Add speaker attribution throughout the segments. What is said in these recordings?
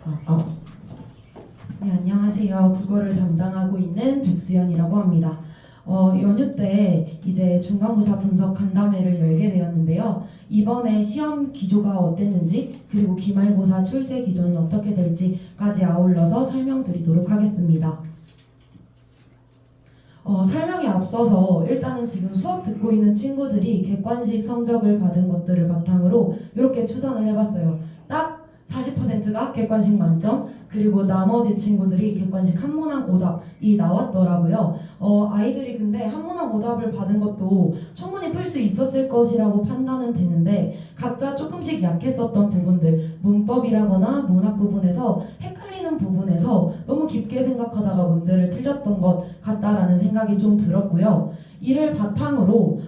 Speaker 1: 아, 네, 안녕하세요. 국어를 담당하고 있는 백수연이라고 합니다. 연휴 때 이제 중간고사 분석 간담회를 열게 되었는데요. 이번에 시험 기조가 어땠는지, 그리고 기말고사 출제 기조는 어떻게 될지까지 아울러서 설명드리도록 하겠습니다. 설명에 앞서서 일단은 지금 수업 듣고 있는 친구들이 객관식 성적을 받은 것들을 바탕으로 이렇게 추산을 해봤어요. 딱 40%가 객관식 만점, 그리고 나머지 친구들이 객관식 한문항 오답이 나왔더라고요. 아이들이 근데 한문항 오답을 받은 것도 충분히 풀 수 있었을 것이라고 판단은 되는데, 각자 조금씩 약했었던 부분들, 문법이라거나 문학 부분에서 헷갈리는 부분에서 너무 깊게 생각하다가 문제를 틀렸던 것 같다라는 생각이 좀 들었고요. 이를 바탕으로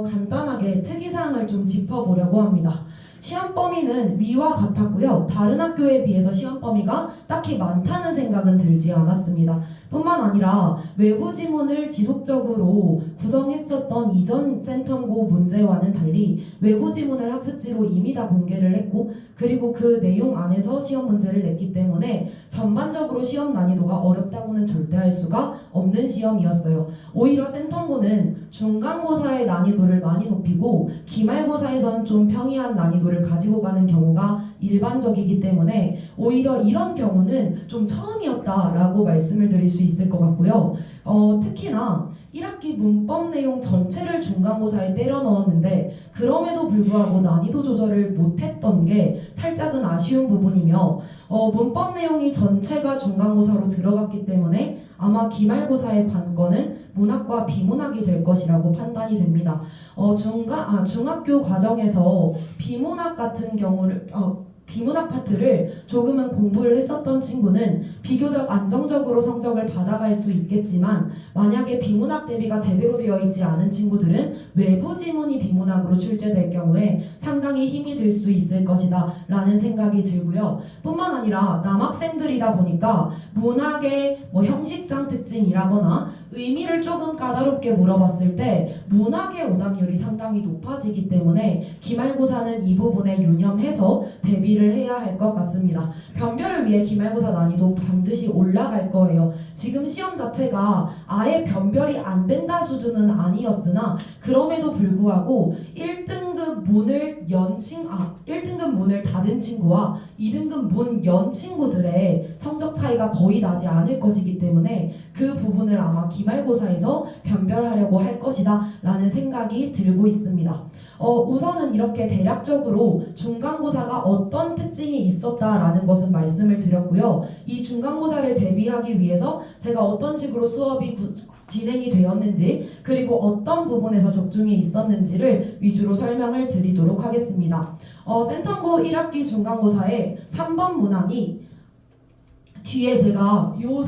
Speaker 1: 간단하게 특이사항을 좀 짚어보려고 합니다. 시험 범위는 위와 같았고요. 다른 학교에 비해서 시험 범위가 딱히 많다는 생각은 들지 않았습니다. 뿐만 아니라 외부 지문을 지속적으로 구성했었던 이전 센텀고 문제와는 달리 외부 지문을 학습지로 이미 다 공개를 했고, 그리고 그 내용 안에서 시험 문제를 냈기 때문에 전반적으로 시험 난이도가 어렵다고는 절대 할 수가 없는 시험이었어요. 오히려 센텀고는 중간고사의 난이도를 많이 높이고 기말고사에서는 좀 평이한 난이도를 가지고 가는 경우가 일반적이기 때문에 오히려 이런 경우는 좀 처음이었다라고 말씀을 드릴 수 있을 것 같고요. 특히나 1학기 문법 내용 전체를 중간고사에 때려 넣었는데 그럼에도 불구하고 난이도 조절을 못했던 게 살짝은 아쉬운 부분이며, 문법 내용이 전체가 중간고사로 들어갔기 때문에 아마 기말고사의 관건은 문학과 비문학이 될 것이라고 판단이 됩니다. 중학교 과정에서 비문학 같은 경우를 비문학 파트를 조금은 공부를 했었던 친구는 비교적 안정적으로 성적을 받아갈 수 있겠지만, 만약에 비문학 대비가 제대로 되어 있지 않은 친구들은 외부 지문이 비문학으로 출제될 경우에 상당히 힘이 들 수 있을 것이다 라는 생각이 들고요. 뿐만 아니라 남학생들이다 보니까 문학의 형식상 특징이라거나 의미를 조금 까다롭게 물어봤을 때 문학의 오답률이 상당히 높아지기 때문에 기말고사는 이 부분에 유념해서 대비를 해야 할 것 같습니다. 변별을 위해 기말고사 난이도 반드시 올라갈 거예요. 지금 시험 자체가 아예 변별이 안 된다 수준은 아니었으나 그럼에도 불구하고 1등급 문을 1등급 문을 닫은 친구와 2등급 문 연 친구들의 성적 차이가 거의 나지 않을 것이기 때문에 그 부분을 아마 기말고사에서 변별하려고 할 것이다 라는 생각이 들고 있습니다. 우선은 이렇게 대략적으로 중간고사가 어떤 특징이 있었다라는 것은 말씀을 드렸고요. 이 중간고사를 대비하기 위해서 제가 어떤 식으로 수업이 진행이 되었는지, 그리고 어떤 부분에서 적중이 있었는지를 위주로 설명을 드리도록 하겠습니다. 센텀고 1학기 중간고사의 3번 문항이 뒤에 제가 요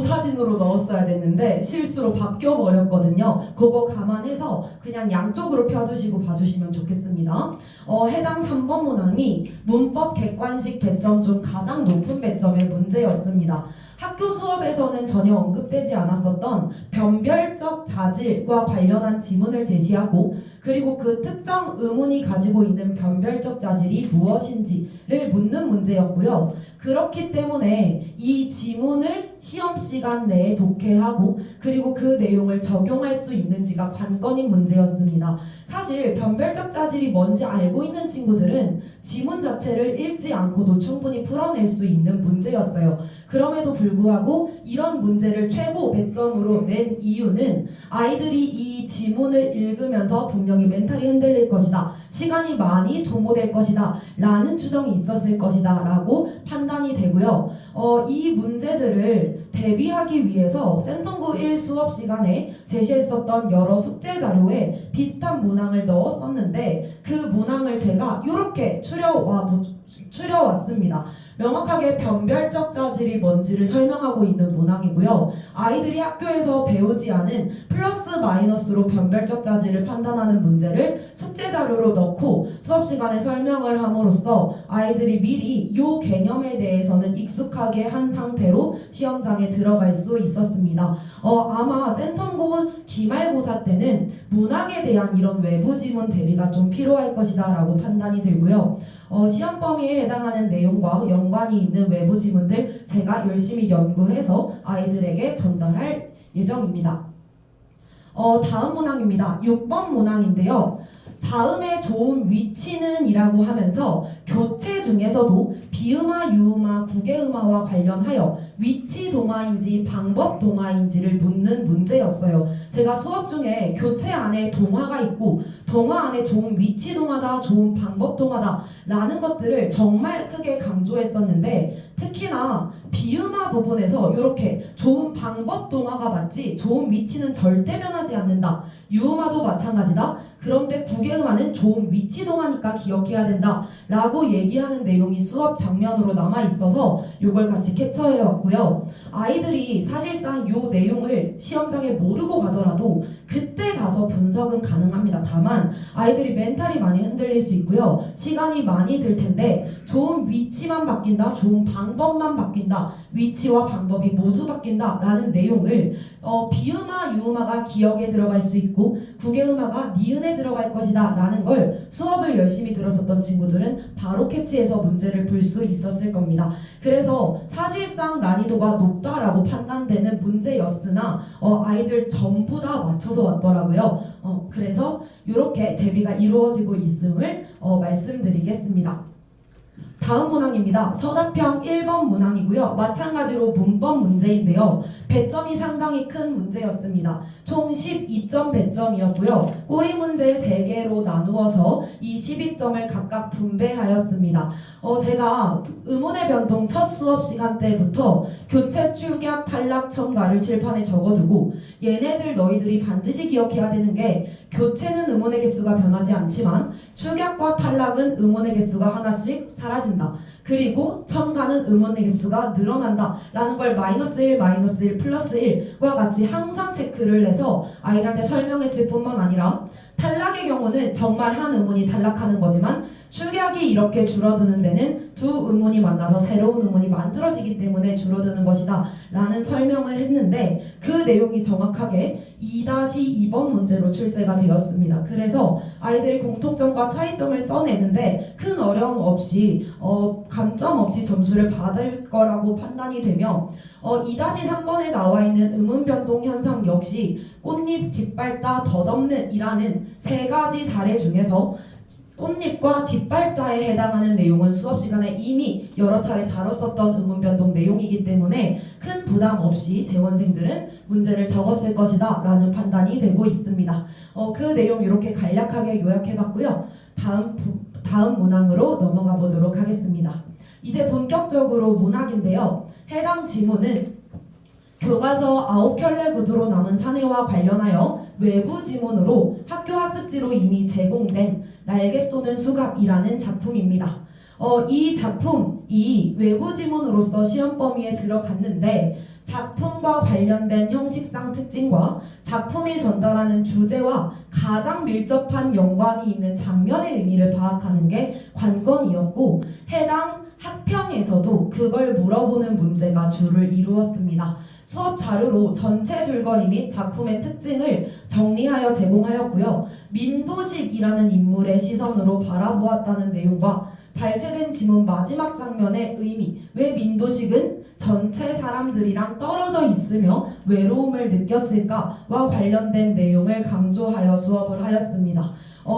Speaker 1: 사진으로 넣었어야 됐는데 실수로 바뀌어 버렸거든요. 그거 감안해서 그냥 양쪽으로 펴두시고 봐주시면 좋겠습니다. 해당 3번 문항이 문법 객관식 배점 중 가장 높은 배점의 문제였습니다. 학교 수업에서는 전혀 언급되지 않았었던 변별적 자질과 관련한 지문을 제시하고, 그리고 그 특정 의문이 가지고 있는 변별적 자질이 무엇인지를 묻는 문제였고요. 그렇기 때문에 이 지문을 시험 시간 내에 독해하고, 그리고 그 내용을 적용할 수 있는지가 관건인 문제였습니다. 사실 변별적 자질이 뭔지 알고 있는 친구들은 지문 자체를 읽지 않고도 충분히 풀어낼 수 있는 문제였어요. 그럼에도 불구하고 이런 문제를 최고 배점으로 낸 이유는 아이들이 이 지문을 읽으면서 분명히 멘탈이 흔들릴 것이다, 시간이 많이 소모될 것이다 라는 추정이 있었을 것이다 라고 판단이 되고요. 이 문제들을 대비하기 위해서 센텀고 1 수업 시간에 제시했었던 여러 숙제 자료에 비슷한 문항을 넣었었는데 그 문항을 제가 이렇게 추려왔습니다. 명확하게 변별적 자질이 뭔지를 설명하고 있는 문항이고요. 아이들이 학교에서 배우지 않은 플러스 마이너스로 변별적 자질을 판단하는 문제를 숙제 자료로 넣고 수업 시간에 설명을 함으로써 아이들이 미리 이 개념에 대해서는 익숙하게 한 상태로 시험장에 들어갈 수 있었습니다. 아마 센텀고 기말고사 때는 문항에 대한 이런 외부 지문 대비가 좀 필요할 것이다 라고 판단이 들고요. 시험 범위에 해당하는 내용과 연관이 있는 외부 지문들 제가 열심히 연구해서 아이들에게 전달할 예정입니다. 다음 문항입니다. 6번 문항인데요. 자음의 좋은 위치는 이라고 하면서 교체 중에서도 비음화, 유음화, 국외음화와 관련하여 위치 동화인지 방법 동화인지를 묻는 문제였어요. 제가 수업 중에 교체 안에 동화가 있고 동화 안에 좋은 위치 동화다, 좋은 방법 동화다 라는 것들을 정말 크게 강조했었는데 특히나 비음화 부분에서 이렇게 좋은 방법 동화가 맞지 좋은 위치는 절대 변하지 않는다. 유음화도 마찬가지다. 그런데 국외음화는 좋은 위치 동화니까 기억해야 된다 라고 얘기하는 내용이 수업 장면으로 남아있어서 이걸 같이 캡처해 왔고요. 아이들이 사실상 이 내용을 시험장에 모르고 가더라도 그때 가서 분석은 가능합니다. 다만 아이들이 멘탈이 많이 흔들릴 수 있고요. 시간이 많이 들 텐데 좋은 위치만 바뀐다, 좋은 방법만 바뀐다, 위치와 방법이 모두 바뀐다 라는 내용을 비음화, 유음화가 기억에 들어갈 수 있고 국외음화가 니은에 들어갈 것이다 라는 걸 수업을 열심히 들었었던 친구들은 바로 캐치해서 문제를 풀 수 있었을 겁니다. 그래서 사실상 난이도가 높다라고 판단되는 문제였으나 아이들 전부 다 맞춰서 왔더라고요. 그래서 이렇게 대비가 이루어지고 있음을 말씀드리겠습니다. 다음 문항입니다. 서답형 1번 문항이고요. 마찬가지로 문법 문제인데요. 배점이 상당히 큰 문제였습니다. 총 12점 배점이었고요. 꼬리 문제 3개로 나누어서 이 12점을 각각 분배하였습니다. 제가 의문의 변동 첫 수업 시간 때부터 교체, 출격, 탈락, 첨가를 칠판에 적어두고 얘네들 너희들이 반드시 기억해야 되는 게 교체는 의문의 개수가 변하지 않지만 출격과 탈락은 의문의 개수가 하나씩 사라진다. 그리고 첨가는 의문의 개수가 늘어난다 라는 걸 -1, -1, +1과 같이 항상 체크를 해서 아이들한테 설명했을 뿐만 아니라 탈락의 경우는 정말 한 의문이 탈락하는 거지만 출격이 이렇게 줄어드는 데는 두 의문이 만나서 새로운 의문이 만들어지기 때문에 줄어드는 것이다 라는 설명을 했는데 그 내용이 정확하게 2-2번 문제로 출제가 되었습니다. 그래서 아이들이 공통점과 차이점을 써내는데 큰 어려움 없이 감점 없이 점수를 받을 거라고 판단이 되며 2-3번에 나와 있는 의문변동 현상 역시 꽃잎, 짓밟다, 덧없는 이라는 3가지 사례 중에서 꽃잎과 짓밟다에 해당하는 내용은 수업 시간에 이미 여러 차례 다뤘었던 의문변동 내용이기 때문에 큰 부담 없이 재원생들은 문제를 적었을 것이다 라는 판단이 되고 있습니다. 그 내용 이렇게 간략하게 요약해봤고요. 다음 문항으로 넘어가 보도록 하겠습니다. 이제 본격적으로 문학인데요. 해당 지문은 교과서 9켤레 구두로 남은 사내와 관련하여 외부 지문으로 학교 학습지로 이미 제공된 날개 또는 수갑이라는 작품입니다. 이 작품이 외부 지문으로서 시험 범위에 들어갔는데 작품과 관련된 형식상 특징과 작품이 전달하는 주제와 가장 밀접한 연관이 있는 장면의 의미를 파악하는 게 관건이었고 해당 학평에서도 그걸 물어보는 문제가 주를 이루었습니다. 수업 자료로 전체 줄거리 및 작품의 특징을 정리하여 제공하였고요. 민도식이라는 인물의 시선으로 바라보았다는 내용과 발췌된 지문 마지막 장면의 의미, 왜 민도식은 전체 사람들이랑 떨어져 있으며 외로움을 느꼈을까와 관련된 내용을 강조하여 수업을 하였습니다.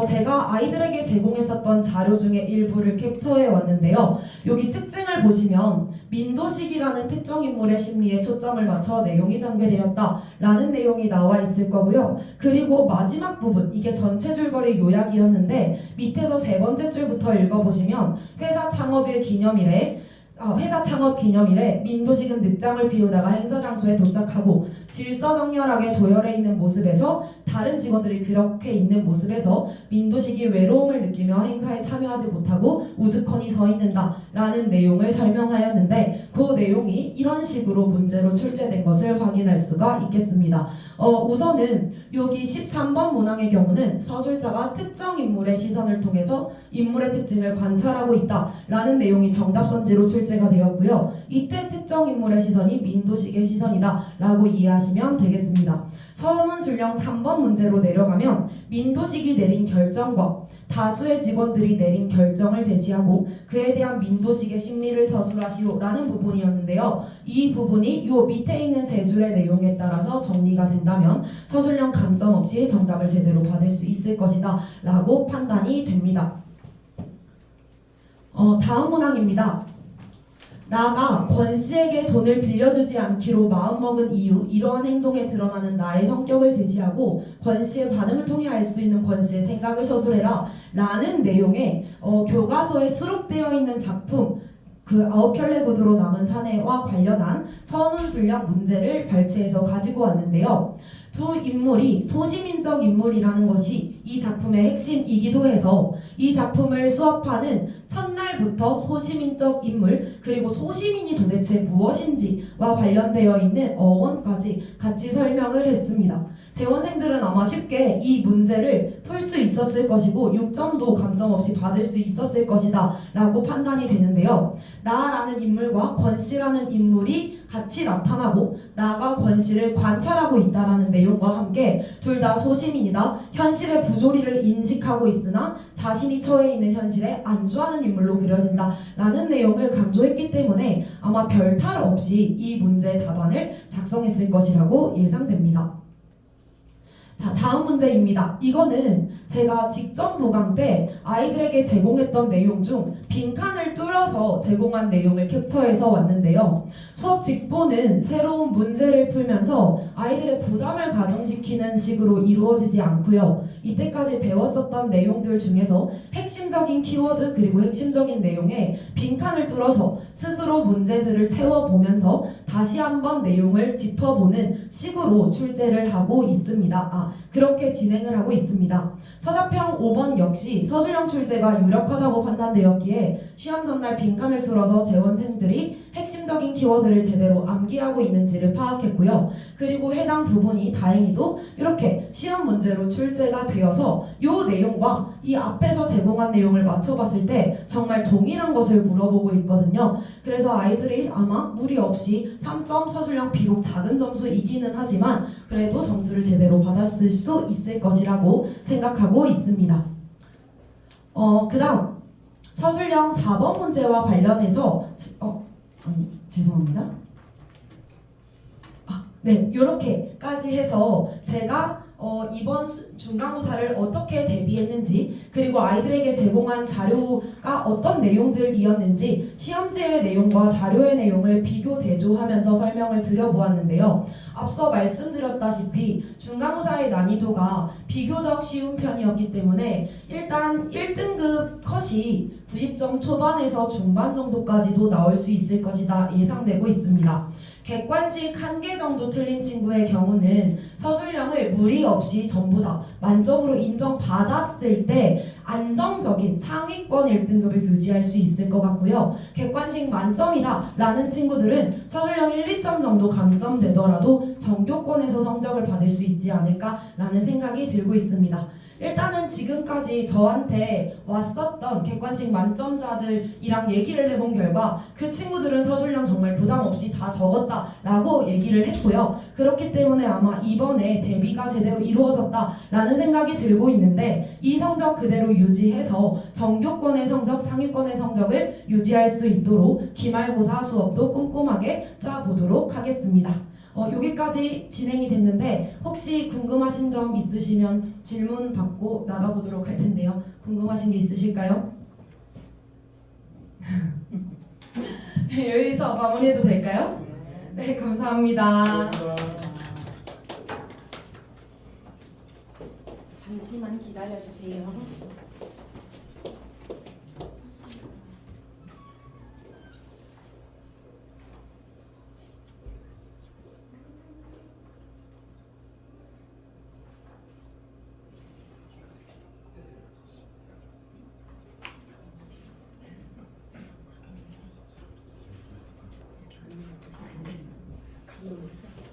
Speaker 1: 제가 아이들에게 제공했었던 자료 중에 일부를 캡처해 왔는데요. 여기 특징을 보시면 민도식이라는 특정 인물의 심리에 초점을 맞춰 내용이 전개되었다 라는 내용이 나와 있을 거고요. 그리고 마지막 부분, 이게 전체 줄거리 요약이었는데 밑에서 3번째 줄부터 읽어보시면 회사 창업일 기념일에 회사 창업 기념일에 민도식은 늑장을 비우다가 행사 장소에 도착하고 질서정연하게 도열해 있는 모습에서 다른 직원들이 그렇게 있는 모습에서 민도식이 외로움을 느끼며 행사에 참여하지 못하고 우두커니 서 있는다 라는 내용을 설명하였는데 그 내용이 이런 식으로 문제로 출제된 것을 확인할 수가 있겠습니다. 우선은 여기 13번 문항의 경우는 서술자가 특정 인물의 시선을 통해서 인물의 특징을 관찰하고 있다 라는 내용이 정답 선지로 출제가 되었고요. 이때 특정 인물의 시선이 민도식의 시선이다 라고 이해하시면 되겠습니다. 서문술령 3번 문제로 내려가면 민도식이 내린 결정과 다수의 직원들이 내린 결정을 제시하고 그에 대한 민도식의 심리를 서술하시오 라는 부분이었는데요. 이 부분이 요 밑에 있는 세 줄의 내용에 따라서 정리가 된다면 서술령 감점 없이 정답을 제대로 받을 수 있을 것이다 라고 판단이 됩니다. 다음 문항입니다. 나가 권 씨에게 돈을 빌려주지 않기로 마음먹은 이유, 이러한 행동에 드러나는 나의 성격을 제시하고 권 씨의 반응을 통해 알 수 있는 권 씨의 생각을 서술해라 라는 내용의 교과서에 수록되어 있는 작품 그 9켤레 구두로 남은 사내와 관련한 서문술령 문제를 발췌해서 가지고 왔는데요. 두 인물이 소시민적 인물이라는 것이 이 작품의 핵심이기도 해서 이 작품을 수업하는 첫날부터 소시민적 인물 그리고 소시민이 도대체 무엇인지와 관련되어 있는 어원까지 같이 설명을 했습니다. 재원생들은 아마 쉽게 이 문제를 풀 수 있었을 것이고 6점도 감점 없이 받을 수 있었을 것이다 라고 판단이 되는데요. 나라는 인물과 권씨라는 인물이 같이 나타나고 나가 권씨를 관찰하고 있다라는 내용과 함께 둘 다 소시민이다. 현실의 부조리를 인식하고 있으나 자신이 처해 있는 현실에 안주하는 인물로 그려진다 라는 내용을 강조했기 때문에 아마 별탈 없이 이 문제의 답안을 작성했을 것이라고 예상됩니다. 자, 다음 문제입니다. 이거는 제가 직전 보강 때 아이들에게 제공했던 내용 중 빈칸을 뚫어서 제공한 내용을 캡처해서 왔는데요. 수업 직보는 새로운 문제를 풀면서 아이들의 부담을 가중시키는 식으로 이루어지지 않고요. 이때까지 배웠었던 내용들 중에서 핵심적인 키워드 그리고 핵심적인 내용에 빈칸을 뚫어서 스스로 문제들을 채워보면서 다시 한번 내용을 짚어보는 식으로 출제를 하고 있습니다. 그렇게 진행을 하고 있습니다. 서답형 5번 역시 서술형 출제가 유력하다고 판단되었기에 시험 전날 빈칸을 뚫어서 재원생들이 핵심적인 키워드를 제대로 암기하고 있는지를 파악했고요. 그리고 해당 부분이 다행히도 이렇게 시험 문제로 출제가 되어서 이 내용과 이 앞에서 제공한 내용을 맞춰봤을 때 정말 동일한 것을 물어보고 있거든요. 그래서 아이들이 아마 무리 없이 3점 서술형 비록 작은 점수이기는 하지만 그래도 점수를 제대로 받았을 수 있을 것이라고 생각하고 있습니다. 그 다음 서술형 4번 문제와 관련해서 죄송합니다. 네, 이렇게까지 해서 제가 이번 중간고사를 어떻게 대비했는지 그리고 아이들에게 제공한 자료가 어떤 내용들이었는지 시험지의 내용과 자료의 내용을 비교 대조하면서 설명을 드려보았는데요. 앞서 말씀드렸다시피 중간고사의 난이도가 비교적 쉬운 편이었기 때문에 일단 1등급 컷이 90점 초반에서 중반 정도까지도 나올 수 있을 것이다 예상되고 있습니다. 객관식 1개 정도 틀린 친구의 경우는 서술형을 무리 없이 전부 다 만점으로 인정받았을 때 안정적인 상위권 1등급을 유지할 수 있을 것 같고요. 객관식 만점이다 라는 친구들은 서술형 1, 2점 정도 감점되더라도 전교권에서 성적을 받을 수 있지 않을까 라는 생각이 들고 있습니다. 일단은 지금까지 저한테 왔었던 객관식 만점자들이랑 얘기를 해본 결과 그 친구들은 서술형 정말 부담 없이 다 적었다라고 얘기를 했고요. 그렇기 때문에 아마 이번에 대비가 제대로 이루어졌다라는 생각이 들고 있는데 이 성적 그대로 유지해서 전교권의 성적, 상위권의 성적을 유지할 수 있도록 기말고사 수업도 꼼꼼하게 짜보도록 하겠습니다. 여기까지 진행이 됐는데 혹시 궁금하신 점 있으시면 질문 받고 나가보도록 할 텐데요. 궁금하신 게 있으실까요? 여기서 마무리해도 될까요? 네, 감사합니다. 잠시만 기다려주세요.
Speaker 2: 모르겠어요.